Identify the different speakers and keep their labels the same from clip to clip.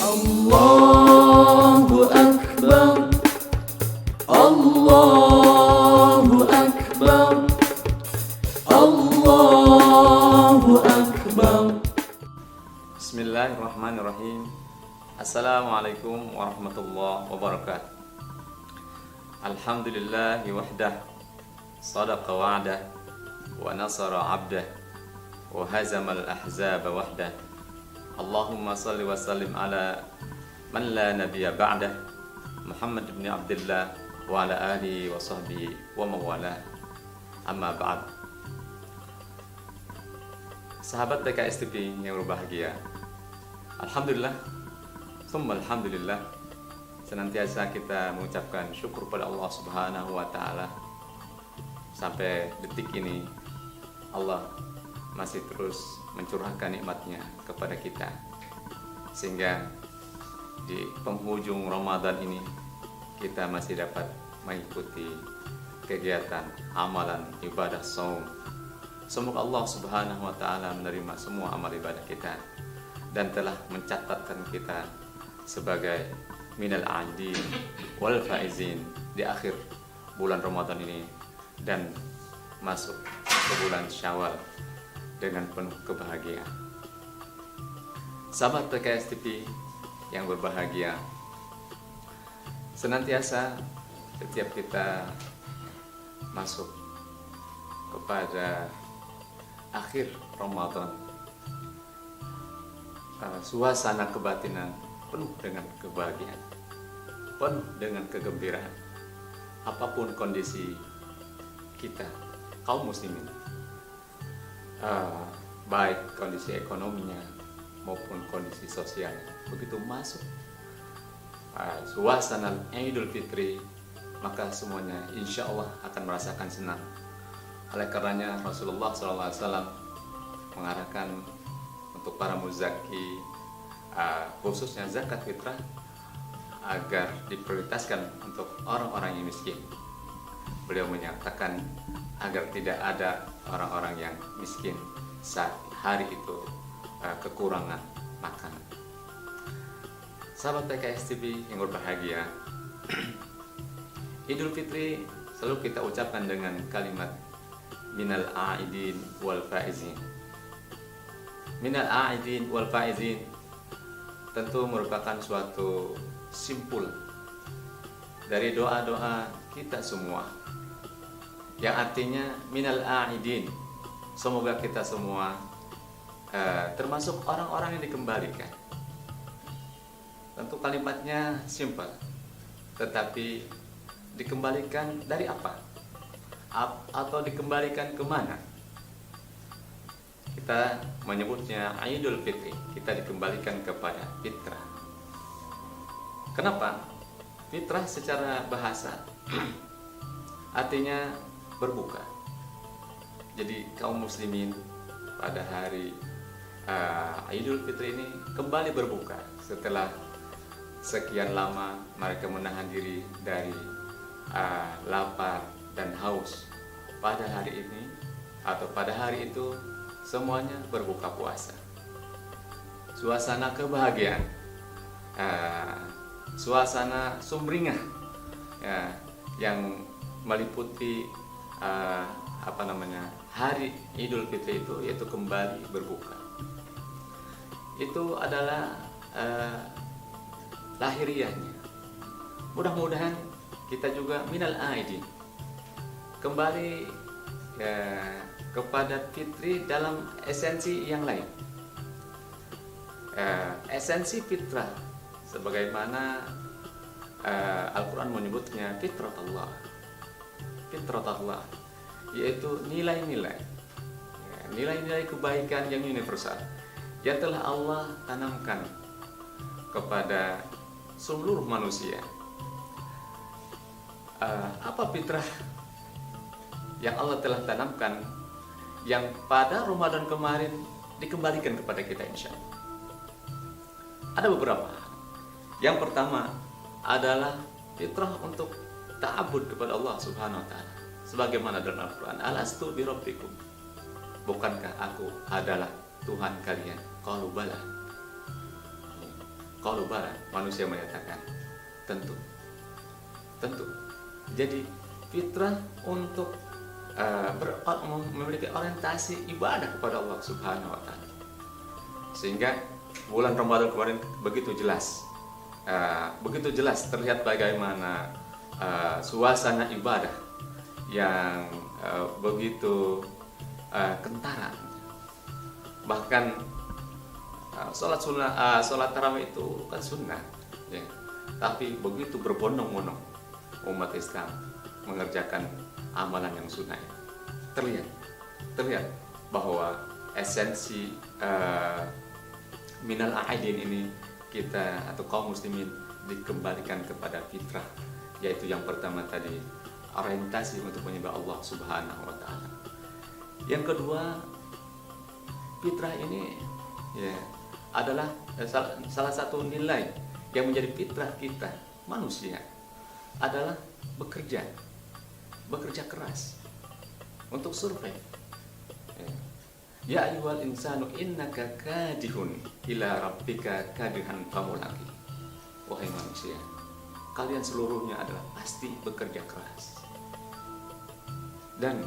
Speaker 1: Allahu Akbar, Allahu Akbar, Allahu Akbar.
Speaker 2: Bismillahirrahmanirrahim. Assalamualaikum warahmatullahi wabarakatuh. Alhamdulillahi wahdah, sadaqa wa'dah, wa nasara 'abdah, wa hazamal ahzaba wahdah. Allahumma salli wa sallim ala man la nabiyya ba'dah, Muhammad ibn Abdullah wa ala alihi wa sahbihi wa mawalah. Amma ba'd. Sahabat PKS TV yang berbahagia, alhamdulillah, summa alhamdulillah, senantiasa kita mengucapkan syukur pada Allah Subhanahu wa Ta'ala. Sampai detik ini Allah masih terus mencurahkan nikmatnya kepada kita, sehingga di penghujung Ramadan ini kita masih dapat mengikuti kegiatan amalan ibadah saum. Semoga Allah Subhanahu wa Ta'ala menerima semua amal ibadah kita dan telah mencatatkan kita sebagai minal aidin wal faizin di akhir bulan Ramadan ini dan masuk ke bulan Syawal dengan penuh kebahagiaan. Sahabat PKS TV yang berbahagia, senantiasa setiap kita masuk kepada akhir Ramadan, suasana kebatinan penuh dengan kebahagiaan, penuh dengan kegembiraan. Apapun kondisi kita, kaum muslimin, baik kondisi ekonominya maupun kondisi sosialnya, begitu masuk suasana Idul Fitri, maka semuanya insya Allah akan merasakan senang. Oleh karenanya Rasulullah SAW mengarahkan untuk para muzaki, khususnya zakat fitrah, agar diprioritaskan untuk orang-orang yang miskin. Beliau menyatakan agar tidak ada orang-orang yang miskin saat hari itu kekurangan makanan. Sahabat PKS TV yang berbahagia, Idul Fitri selalu kita ucapkan dengan kalimat minal aidin wal faizin. Minal aidin wal faizin tentu merupakan suatu simpul dari doa-doa kita semua, yang artinya minal aidin, semoga kita semua termasuk orang-orang yang dikembalikan. Tentu kalimatnya simpel, tetapi dikembalikan dari apa? Atau dikembalikan kemana? Kita menyebutnya Idul Fitri, kita dikembalikan kepada fitrah. Kenapa? Fitrah secara bahasa artinya berbuka. Jadi kaum muslimin pada hari Idul Fitri ini kembali berbuka setelah sekian lama mereka menahan diri dari lapar dan haus. Pada hari ini atau pada hari itu semuanya berbuka puasa. Suasana kebahagiaan, suasana sumringah yang meliputi hari Idul Fitri itu, yaitu kembali berbuka. Itu adalah lahiriahnya. Mudah-mudahan kita juga minal aidin, kembali kepada fitri dalam esensi yang lain. Esensi fitrah sebagaimana Al-Quran menyebutnya fitratullah. Fitratullah yaitu nilai-nilai, nilai-nilai kebaikan yang universal yang telah Allah tanamkan kepada seluruh manusia. Apa fitrah yang Allah telah tanamkan yang pada Ramadan kemarin dikembalikan kepada kita insya Allah? Ada beberapa. Yang pertama adalah fitrah untuk ta'abud kepada Allah Subhanahu wa Ta'ala, sebagaimana dalam Al-Quran, alastu birabbikum, bukankah aku adalah Tuhan kalian? Qalu bala. Qalu bala, manusia menyatakan tentu. Tentu. Jadi fitrah untuk memiliki orientasi ibadah kepada Allah Subhanahu wa taala. Sehingga bulan Ramadan kemarin begitu jelas terlihat bagaimana suasana ibadah yang begitu kentara. Bahkan sholat tarawih itu kan sunnah, ya. Tapi begitu berbondong-bondong umat Islam mengerjakan amalan yang sunnah. Terlihat bahwa esensi minal aidin ini kita atau kaum muslimin dikembalikan kepada fitrah, yaitu yang pertama tadi orientasi untuk menyembah Allah Subhanahu wa taala. Yang kedua, fitrah ini ya adalah salah satu nilai yang menjadi fitrah kita manusia adalah bekerja keras untuk survei. Ya ayyuhal insanu innaka kadihun ila rabbika kadihan famulaqi. Wahai manusia, kalian seluruhnya adalah pasti bekerja keras. Dan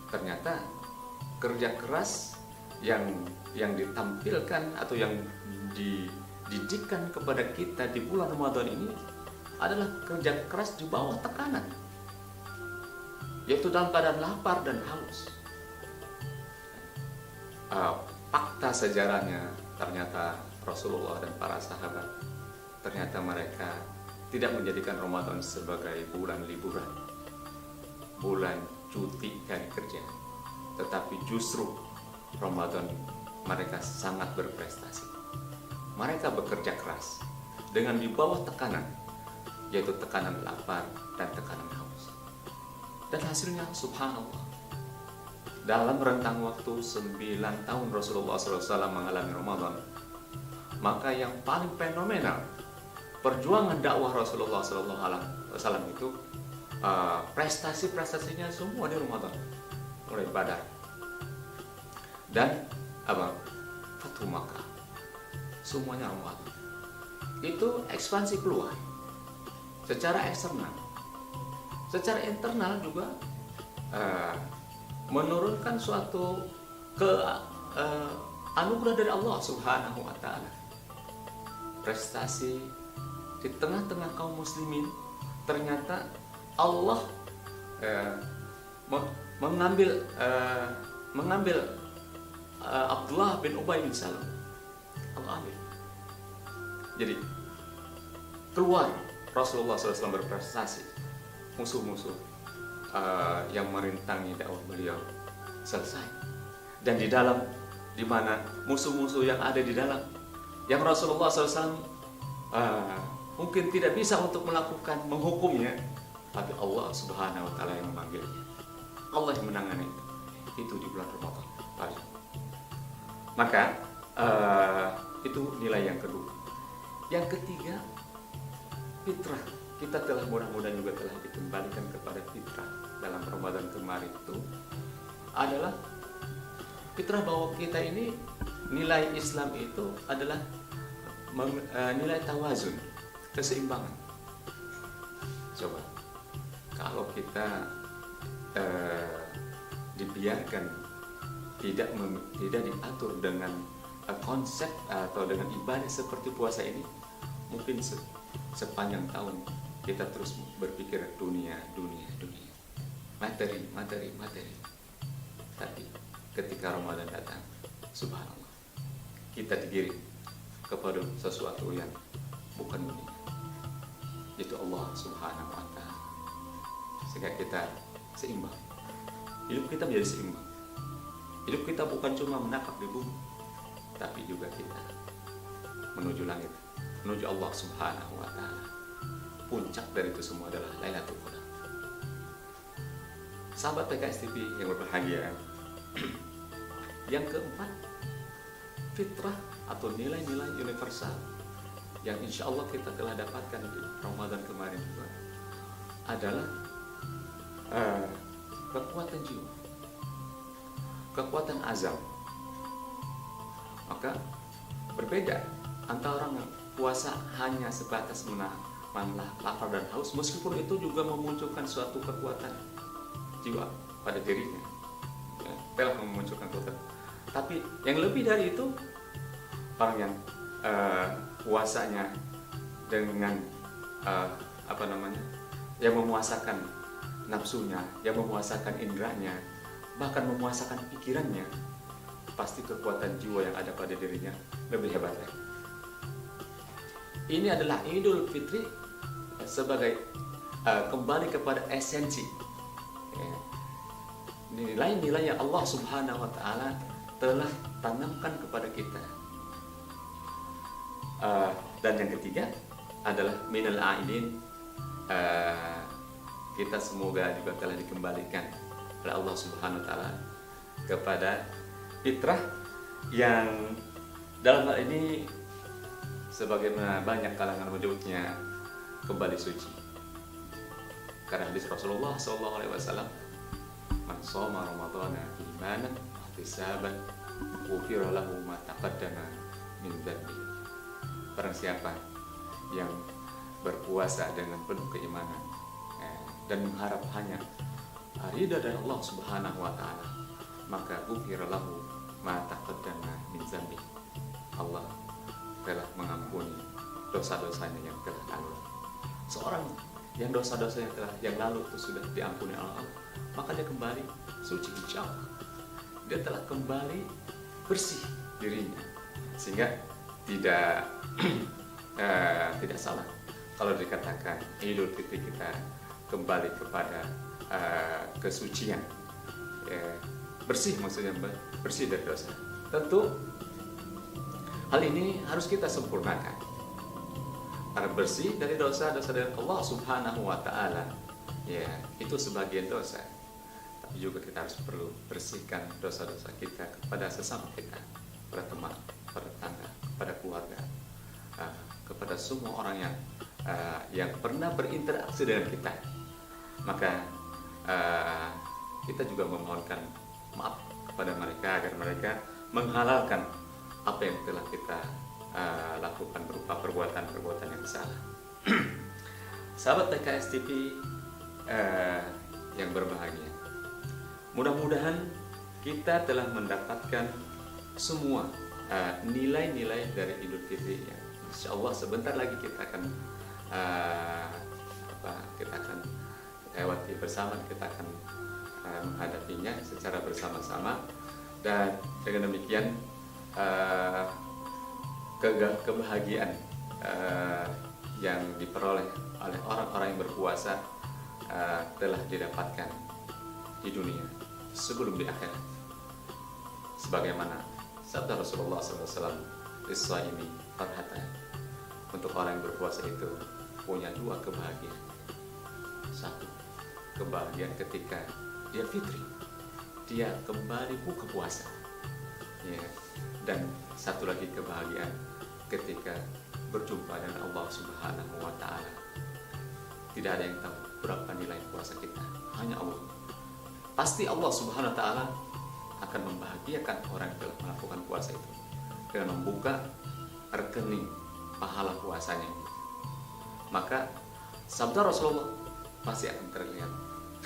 Speaker 2: ternyata kerja keras yang ditampilkan atau yang dididikan kepada kita di bulan Ramadan ini adalah kerja keras di bawah tekanan, yaitu dalam keadaan lapar dan haus. Fakta sejarahnya ternyata Rasulullah dan para sahabat ternyata mereka tidak menjadikan Ramadan sebagai bulan liburan, bulan cuti dari kerja, tetapi justru Ramadan mereka sangat berprestasi. Mereka bekerja keras dengan di bawah tekanan, yaitu tekanan lapar dan tekanan haus. Dan hasilnya subhanallah, dalam rentang waktu 9 tahun Rasulullah SAW mengalami Ramadan, maka yang paling fenomenal perjuangan dakwah Rasulullah SAW itu prestasi-prestasinya semua di Ramadan, mulai Badar dan Fathu Makkah, semuanya Ramadan. Itu ekspansi keluar secara eksternal, secara internal juga menurunkan suatu anugerah dari Allah Subhanahu wa taala. Prestasi di tengah-tengah kaum muslimin, ternyata Allah mengambil Abdullah bin Ubay bin Salul. Allah ambil. Jadi keluar Rasulullah SAW berprestasi, musuh-musuh yang merintangi dakwah beliau selesai. Dan di dalam, di mana musuh-musuh yang ada di dalam, yang Rasulullah SAW mungkin tidak bisa untuk menghukumnya, tapi Allah Subhanahu wa taala yang memanggilnya, Allah yang menangani itu di bulan Ramadan. Maka itu nilai yang kedua. Yang ketiga, fitrah. Kita telah mudah-mudahan juga telah dikembalikan kepada fitrah dalam Ramadan kemarin itu adalah fitrah bahwa kita ini, nilai Islam itu adalah nilai tawazun, keseimbangan. Coba kalau kita dibiarkan tidak diatur dengan konsep atau dengan ibadah seperti puasa ini, mungkin sepanjang tahun kita terus berpikir dunia, materi. Tapi ketika Ramadan datang, subhanallah, kita digiring kepada sesuatu yang bukan dunia, yaitu Allah Subhanahu wa taala. Sehingga kita seimbang. Hidup kita menjadi seimbang. Hidup kita bukan cuma menapak di bumi, tapi juga kita menuju langit, menuju Allah Subhanahu wa taala. Puncak dari itu semua adalah Lailatul Qadar. Sahabat PKS TV yang berbahagia, yang keempat, fitrah atau nilai-nilai universal yang insya Allah kita telah dapatkan di Ramadan kemarin juga adalah kekuatan jiwa, kekuatan azam. Maka berbeda antara puasa hanya sebatas menahan lapar dan haus, meskipun itu juga memunculkan suatu kekuatan jiwa pada dirinya, ya, telah memunculkan kekuatan. Tapi yang lebih dari itu, orang yang puasanya dengan yang memuasakan nafsunya, yang memuasakan indranya, bahkan memuasakan pikirannya, pasti kekuatan jiwa yang ada pada dirinya lebih hebat lagi. Ini adalah Idul Fitri sebagai kembali kepada esensi, nilai-nilai yang Allah Subhanahu wa Ta'ala telah tanamkan kepada kita. Dan yang ketiga adalah minal aidin, kita semoga juga telah dikembalikan oleh Allah Subhanahu wa Ta'ala kepada fitrah yang dalam hal ini sebagaimana banyak kalangan menyebutnya kembali suci. Karena hadis Rasulullah SAW, man shoma ramadhana imanan wa ihtisaban ghufira lahu ma taqaddama min dhanbi. Barang siapa yang berpuasa dengan penuh keimanan dan mengharap hanya ridha dari Allah Subhanahu wa Ta'ala, maka ghufira lahu ma taqaddama min dhanbi. Allah telah mengampuni dosa-dosanya yang telah lalu. Seorang yang dosa-dosanya yang lalu itu sudah diampuni Allah, maka dia kembali suci, insya Allah. Dia telah kembali bersih dirinya, sehingga tidak tidak salah kalau dikatakan Idul Fitri kita kembali kepada kesucian, bersih, maksudnya bersih dari dosa. Tentu hal ini harus kita sempurnakan. Karena bersih dari dosa-dosa dari Allah Subhanahu wa Ta'ala, ya, itu sebagian dosa. Tapi juga kita harus perlu bersihkan dosa-dosa kita kepada sesama kita, kepada teman, kepada tetangga, kepada keluarga, kepada semua orang yang pernah berinteraksi dengan kita. Maka kita juga memohonkan maaf kepada mereka agar mereka menghalalkan apa yang telah kita lakukan berupa perbuatan-perbuatan yang salah. Sahabat TKS TV yang berbahagia, mudah-mudahan kita telah mendapatkan semua nilai-nilai dari Idul Fitri. Insya Allah sebentar lagi kita akan lewati bersama, kita akan menghadapinya secara bersama-sama, dan dengan demikian kebahagiaan yang diperoleh oleh orang-orang yang berpuasa telah didapatkan di dunia sebelum di akhirat. Sebagaimana sabda Rasulullah SAW, "Lis-shaimi farhatan." Untuk orang yang berpuasa itu punya dua kebahagiaan. Satu, kebahagiaan ketika dia fitri, dia kembali buka puasa, ya. Dan satu lagi kebahagiaan ketika berjumpa dengan Allah Subhanahu wa Ta'ala. Tidak ada yang tahu berapa nilai puasa kita, hanya Allah. Pasti Allah Subhanahu wa Ta'ala akan membahagiakan orang yang telah melakukan puasa itu dengan membuka rekening pahala puasanya. Maka sabda Rasulullah pasti akan terlihat,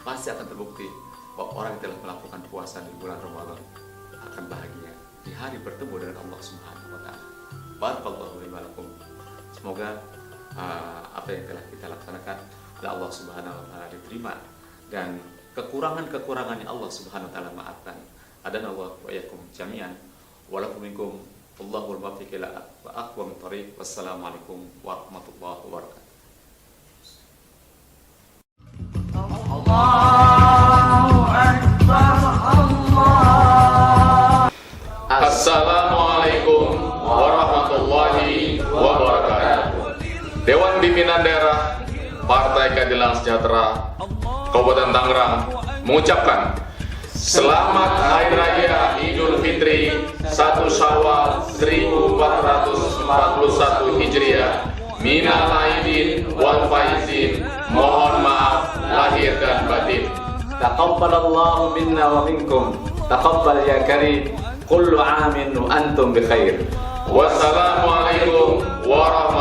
Speaker 2: pasti akan terbukti bahwa orang yang telah melakukan puasa di bulan Ramadan akan bahagia di hari bertemu dengan Allah Subhanahu wa Ta'ala. Barakallahu li wa lakum. Semoga apa yang telah kita laksanakan oleh Allah Subhanahu wa Ta'ala diterima, dan kekurangan-kekurangannya Allah Subhanahu wa Ta'ala maafkan. Adana Allah wa iyyakum jami'an wa lakum minkum Allahul muwaffiq ila aqwamit thoriq. Wassalamualaikum warahmatullahi wabarakatuh.
Speaker 3: Assalamualaikum warahmatullahi wabarakatuh. Dewan Pimpinan Daerah Partai Keadilan Sejahtera Kabupaten Tangerang mengucapkan selamat Hari Raya Idul Fitri 1 Syawal 1441 Hijriah. Minal aidin wal faizin. Mohon maaf lahir dan batin.
Speaker 4: Taqabbalallahu minna wa minkum. Taqabbal ya karim. Kullu amin wa antum bi khair.
Speaker 3: Wassalamualaikum warahmatullahi